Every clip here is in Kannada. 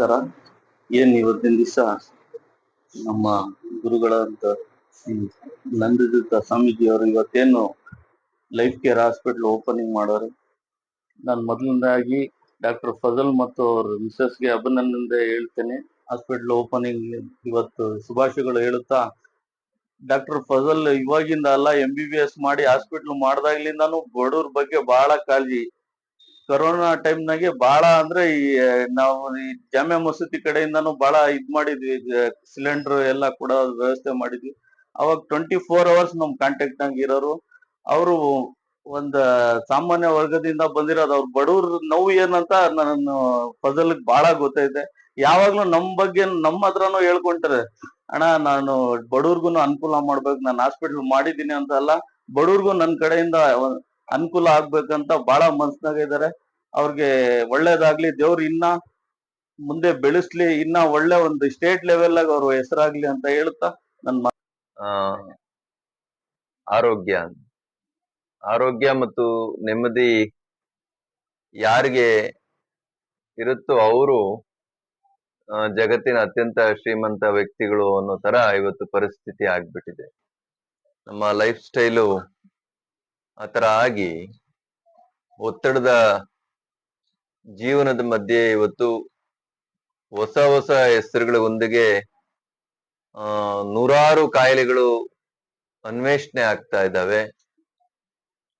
ನಮಸ್ಕಾರ. ಏನ್ ಇವತ್ತಿನ ದಿವಸ ನಮ್ಮ ಗುರುಗಳಂತ ನಂದಿತ ಸ್ವಾಮೀಜಿ ಅವರು ಇವತ್ತೇನು ಲೈಫ್ ಕೇರ್ ಹಾಸ್ಪಿಟಲ್ ಓಪನಿಂಗ್ ಮಾಡೋರು. ನಾನು ಮೊದಲನೇದಾಗಿ ಡಾಕ್ಟರ್ ಫಜಲ್ ಮತ್ತು ಅವ್ರ ಮಿಸಸ್ಗೆ ಅಭಿನಂದನೆ ಹೇಳ್ತೇನೆ. ಹಾಸ್ಪಿಟಲ್ ಓಪನಿಂಗ್ ಇವತ್ತು ಶುಭಾಶಯಗಳು ಹೇಳುತ್ತಾ, ಡಾಕ್ಟರ್ ಫಜಲ್ ಇವಾಗಿಂದ ಅಲ್ಲ, MBBS ಮಾಡಿ ಹಾಸ್ಪಿಟಲ್ ಮಾಡ್ದಾಗ್ಲಿಂದಾನು ಬಡವ್ರ ಬಗ್ಗೆ ಬಹಳ ಕಾಳಜಿ. ಕೊರೋನಾ ಟೈಮ್ನಾಗೆ ಬಹಳ ಅಂದ್ರೆ ನಾವು ಈ ಜಾಮ್ಯಾ ಮಸೂತಿ ಕಡೆಯಿಂದಾನು ಬಹಳ ಮಾಡಿದ್ವಿ, ಸಿಲಿಂಡರ್ ಎಲ್ಲ ಕೂಡ ವ್ಯವಸ್ಥೆ ಮಾಡಿದ್ವಿ. ಅವಾಗ 24 hours ನಮ್ ಕಾಂಟ್ಯಾಕ್ಟ್ ನಾಗ ಇರೋರು. ಅವರು ಒಂದ್ ಸಾಮಾನ್ಯ ವರ್ಗದಿಂದ ಬಂದಿರೋದು. ಅವ್ರ ಬಡವ್ರ ನೋವು ಏನಂತ ನಾನು ಫಜಲ್ಗ್ ಬಹಳ ಗೊತ್ತೈತೆ. ಯಾವಾಗ್ಲೂ ನಮ್ ಬಗ್ಗೆ ನಮ್ಮ ಹತ್ರನೂ ಹೇಳ್ಕೊಂತಾರೆ, ಅಣ್ಣ ನಾನು ಬಡವ್ರಿಗೂ ಅನುಕೂಲ ಮಾಡ್ಬೇಕು, ನಾನು ಹಾಸ್ಪಿಟಲ್ ಮಾಡಿದ್ದೀನಿ ಅಂತ ಅಲ್ಲ, ಬಡವ್ರಿಗೂ ನನ್ ಕಡೆಯಿಂದ ಅನುಕೂಲ ಆಗ್ಬೇಕಂತ ಬಹಳ ಮನ್ಸ್ನಾಗ ಇದಾರೆ. ಅವ್ರಿಗೆ ಒಳ್ಳೇದಾಗ್ಲಿ, ದೇವ್ರು ಇನ್ನ ಮುಂದೆ ಬೆಳೆಸ್ಲಿ, ಇನ್ನ ಒಳ್ಳೆ ಒಂದು ಸ್ಟೇಟ್ ಲೆವೆಲ್ ಆಗ ಅವ್ರ ಹೆಸರಾಗ್ಲಿ ಅಂತ ಹೇಳ್ತಾ ನನ್ನ ಆರೋಗ್ಯ ಮತ್ತು ನೆಮ್ಮದಿ ಯಾರಿಗೆ ಇರುತ್ತೋ ಅವರು ಜಗತ್ತಿನ ಅತ್ಯಂತ ಶ್ರೀಮಂತ ವ್ಯಕ್ತಿಗಳು ಅನ್ನೋ ತರ ಇವತ್ತು ಪರಿಸ್ಥಿತಿ ಆಗ್ಬಿಟ್ಟಿದೆ. ನಮ್ಮ ಲೈಫ್ ಸ್ಟೈಲು ಆತರ ಆಗಿ ಒತ್ತಡದ ಜೀವನದ ಮಧ್ಯೆ ಇವತ್ತು ಹೊಸ ಹೊಸ ಹೆಸರುಗಳೊಂದಿಗೆ ನೂರಾರು ಕಾಯಿಲೆಗಳು ಅನ್ವೇಷಣೆ ಆಗ್ತಾ ಇದ್ದಾವೆ.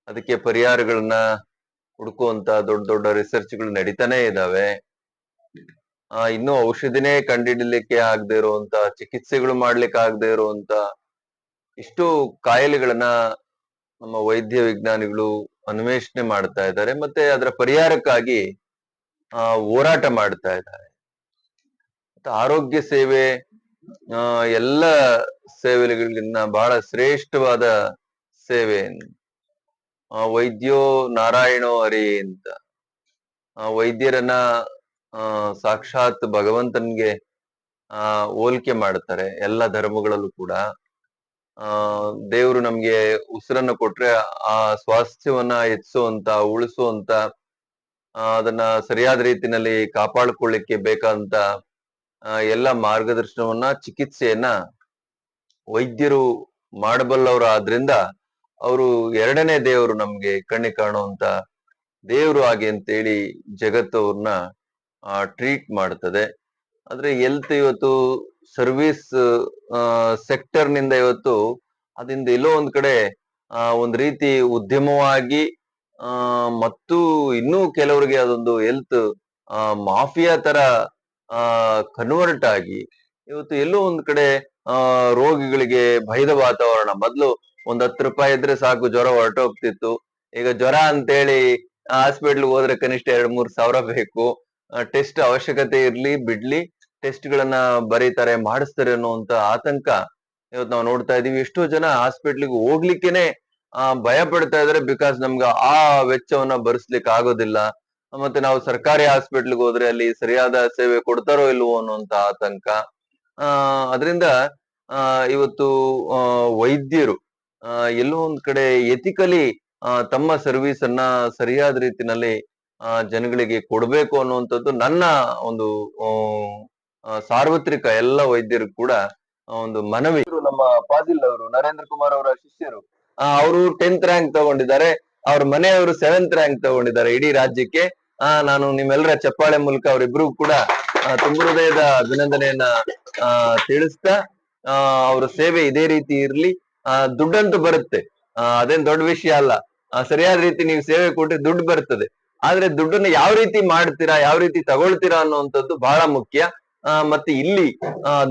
ಅದಕ್ಕೆ ಪರಿಹಾರಗಳನ್ನ ಹುಡುಕುವಂತ ದೊಡ್ಡ ದೊಡ್ಡ ರಿಸರ್ಚ್ಗಳು ನಡೀತಾನೆ ಇದ್ದಾವೆ. ಇನ್ನೂ ಔಷಧಿನೇ ಕಂಡುಹಿಡಲಿಕ್ಕೆ ಆಗದೆ ಇರುವಂತ, ಚಿಕಿತ್ಸೆಗಳು ಮಾಡ್ಲಿಕ್ಕೆ ಆಗದೆ ಇರುವಂತ ಇಷ್ಟು ಕಾಯಿಲೆಗಳನ್ನ ನಮ್ಮ ವೈದ್ಯ ವಿಜ್ಞಾನಿಗಳು ಅನ್ವೇಷಣೆ ಮಾಡ್ತಾ ಇದ್ದಾರೆ, ಮತ್ತೆ ಅದರ ಪರಿಹಾರಕ್ಕಾಗಿ ಹೋರಾಟ ಮಾಡ್ತಾ ಇದ್ದಾರೆ. ಆರೋಗ್ಯ ಸೇವೆ ಎಲ್ಲ ಸೇವೆಗಳಿಗಿನ್ನ ಬಹಳ ಶ್ರೇಷ್ಠವಾದ ಸೇವೆ. ವೈದ್ಯೋ ನಾರಾಯಣೋ ಹರಿ ಅಂತ ವೈದ್ಯರನ್ನ ಸಾಕ್ಷಾತ್ ಭಗವಂತನ್ಗೆ ಹೋಲಿಕೆ ಮಾಡ್ತಾರೆ ಎಲ್ಲ ಧರ್ಮಗಳಲ್ಲೂ ಕೂಡ. ದೇವರು ನಮ್ಗೆ ಉಸಿರನ್ನ ಕೊಟ್ರೆ ಆ ಸ್ವಾಸ್ಥ್ಯವನ್ನ ಹೆಚ್ಚಿಸುವಂತ, ಉಳಿಸುವಂತ, ಅದನ್ನ ಸರಿಯಾದ ರೀತಿನಲ್ಲಿ ಕಾಪಾಡ್ಕೊಳ್ಳಿಕ್ಕೆ ಬೇಕಾದಂತ ಎಲ್ಲ ಮಾರ್ಗದರ್ಶನವನ್ನ, ಚಿಕಿತ್ಸೆಯನ್ನ ವೈದ್ಯರು ಮಾಡಬಲ್ಲವರು. ಆದ್ರಿಂದ ಅವರು ಎರಡನೇ ದೇವರು, ನಮ್ಗೆ ಕಣ್ಣಿಗೆ ಕಾಣುವಂತ ದೇವರು ಹಾಗೆ ಅಂತೇಳಿ ಜಗತ್ತು ಅವ್ರನ್ನ ಟ್ರೀಟ್ ಮಾಡ್ತದೆ. ಆದ್ರೆ ಹೆಲ್ತ್ ಇವತ್ತು ಸರ್ವಿಸ್ ಸೆಕ್ಟರ್ ನಿಂದ ಇವತ್ತು ಅದಿಂದ ಎಲ್ಲೋ ಒಂದ್ ಕಡೆ ಒಂದ್ ರೀತಿ ಉದ್ಯಮವಾಗಿ ಮತ್ತು ಇನ್ನೂ ಕೆಲವರಿಗೆ ಅದೊಂದು ಹೆಲ್ತ್ ಮಾಫಿಯಾ ತರ ಕನ್ವರ್ಟ್ ಆಗಿ ಇವತ್ತು ಎಲ್ಲೋ ಒಂದ್ ಕಡೆ ರೋಗಿಗಳಿಗೆ ಭಯದ ವಾತಾವರಣ. ಮೊದ್ಲು ಒಂದ್ 10 ರೂಪಾಯಿ ಇದ್ರೆ ಸಾಕು, ಜ್ವರ ಹೊರಟೋಗ್ತಿತ್ತು. ಈಗ ಜ್ವರ ಅಂತೇಳಿ ಹಾಸ್ಪಿಟ್ಲ್ಗೆ ಹೋದ್ರೆ ಕನಿಷ್ಠ 2-3 ಸಾವಿರ ಬೇಕು. ಟೆಸ್ಟ್ ಅವಶ್ಯಕತೆ ಇರ್ಲಿ ಬಿಡ್ಲಿ, ಟೆಸ್ಟ್ ಗಳನ್ನ ಬರೀತಾರೆ, ಮಾಡಿಸ್ತಾರೆ ಅನ್ನುವಂತ ಆತಂಕ ಇವತ್ತು ನಾವು ನೋಡ್ತಾ ಇದೀವಿ. ಎಷ್ಟೋ ಜನ ಹಾಸ್ಪಿಟ್ಲಿಗೆ ಹೋಗ್ಲಿಕ್ಕೇನೆ ಭಯ ಪಡ್ತಾ ಇದಾರೆ. ಬಿಕಾಸ್ ನಮ್ಗೆ ಆ ವೆಚ್ಚವನ್ನ ಭರಿಸ್ಲಿಕ್ಕೆ ಆಗೋದಿಲ್ಲ. ಮತ್ತೆ ನಾವು ಸರ್ಕಾರಿ ಹಾಸ್ಪಿಟ್ಲ್ಗೆ ಹೋದ್ರೆ ಅಲ್ಲಿ ಸರಿಯಾದ ಸೇವೆ ಕೊಡ್ತಾರೋ ಇಲ್ವೋ ಅನ್ನುವಂತ ಆತಂಕ. ಅದರಿಂದ ಇವತ್ತು ವೈದ್ಯರು ಎಲ್ಲೋ ಒಂದ್ ಕಡೆ ಎಥಿಕಲಿ ತಮ್ಮ ಸರ್ವಿಸ್ ಅನ್ನ ಸರಿಯಾದ ರೀತಿನಲ್ಲಿ ಜನಗಳಿಗೆ ಕೊಡ್ಬೇಕು ಅನ್ನುವಂಥದ್ದು ನನ್ನ ಒಂದು ಸಾರ್ವತ್ರಿಕ ಎಲ್ಲ ವೈದ್ಯರು ಕೂಡ ಒಂದು ಮನವಿ. ನಮ್ಮ ಫಾಜಿಲ್ ಅವರು, ನರೇಂದ್ರ ಕುಮಾರ್ ಅವರ ಶಿಷ್ಯರು, ಅವರು 10th ರ್ಯಾಂಕ್ ತಗೊಂಡಿದ್ದಾರೆ. ಅವ್ರ ಮನೆಯವರು 7th ರ್ಯಾಂಕ್ ತಗೊಂಡಿದ್ದಾರೆ ಇಡೀ ರಾಜ್ಯಕ್ಕೆ. ನಾನು ನಿಮ್ಮೆಲ್ಲರ ಚಪ್ಪಾಳೆ ಮೂಲಕ ಅವರಿಬ್ರಿಗೂ ಕೂಡ ತುಂಬ ಹೃದಯದ ಅಭಿನಂದನೆಯನ್ನ ತಿಳಿಸ್ತಾ, ಅವ್ರ ಸೇವೆ ಇದೇ ರೀತಿ ಇರ್ಲಿ. ದುಡ್ಡಂತೂ ಬರುತ್ತೆ, ಅದೇನ್ ದೊಡ್ಡ ವಿಷಯ ಅಲ್ಲ. ಸರಿಯಾದ ರೀತಿ ನೀವು ಸೇವೆ ಕೊಟ್ಟರೆ ದುಡ್ಡು ಬರ್ತದೆ. ಆದ್ರೆ ದುಡ್ಡನ್ನ ಯಾವ ರೀತಿ ಮಾಡ್ತೀರಾ, ಯಾವ ರೀತಿ ತಗೊಳ್ತೀರಾ ಅನ್ನುವಂಥದ್ದು ಬಹಳ ಮುಖ್ಯ. ಮತ್ತೆ ಇಲ್ಲಿ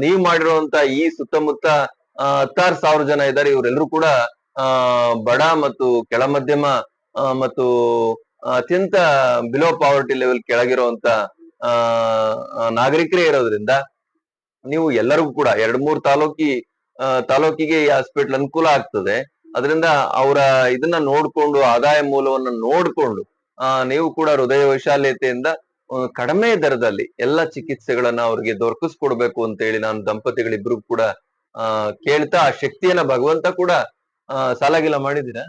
ನೀವು ಮಾಡಿರುವಂತ ಈ ಸುತ್ತಮುತ್ತ 16,000 ಜನ ಇದ್ದಾರೆ. ಇವರೆಲ್ಲರೂ ಕೂಡ ಬಡ ಮತ್ತು ಕೆಳ ಮಧ್ಯಮ ಮತ್ತು ಅತ್ಯಂತ ಬಿಲೋ ಪಾವರ್ಟಿ ಲೆವೆಲ್ ಕೆಳಗಿರುವಂತ ನಾಗರಿಕರೇ ಇರೋದ್ರಿಂದ ನೀವು ಎಲ್ಲರಿಗೂ ಕೂಡ 2-3 ತಾಲೂಕಿಗೆ ಈ ಹಾಸ್ಪಿಟಲ್ ಅನುಕೂಲ ಆಗ್ತದೆ. ಅದರಿಂದ ಅವರ ಇದನ್ನ ನೋಡ್ಕೊಂಡು, ಆದಾಯ ಮೂಲವನ್ನ ನೋಡ್ಕೊಂಡು ನೀವು ಕೂಡ ಹೃದಯ ವೈಶಾಲ್ಯತೆಯಿಂದ ಕಡಿಮೆ ದರದಲ್ಲಿ ಎಲ್ಲ ಚಿಕಿತ್ಸೆಗಳನ್ನ ಅವ್ರಿಗೆ ದೊರಕಿಸ್ಕೊಡ್ಬೇಕು ಅಂತ ಹೇಳಿ ನಾನು ದಂಪತಿಗಳಿಬ್ರು ಕೂಡ ಕೇಳ್ತಾ, ಆ ಶಕ್ತಿಯನ್ನ ಭಗವಂತ ಕೂಡ ಸಾಲಾಗಿಲ್ಲ ಮಾಡಿದ್ದೀರಾ.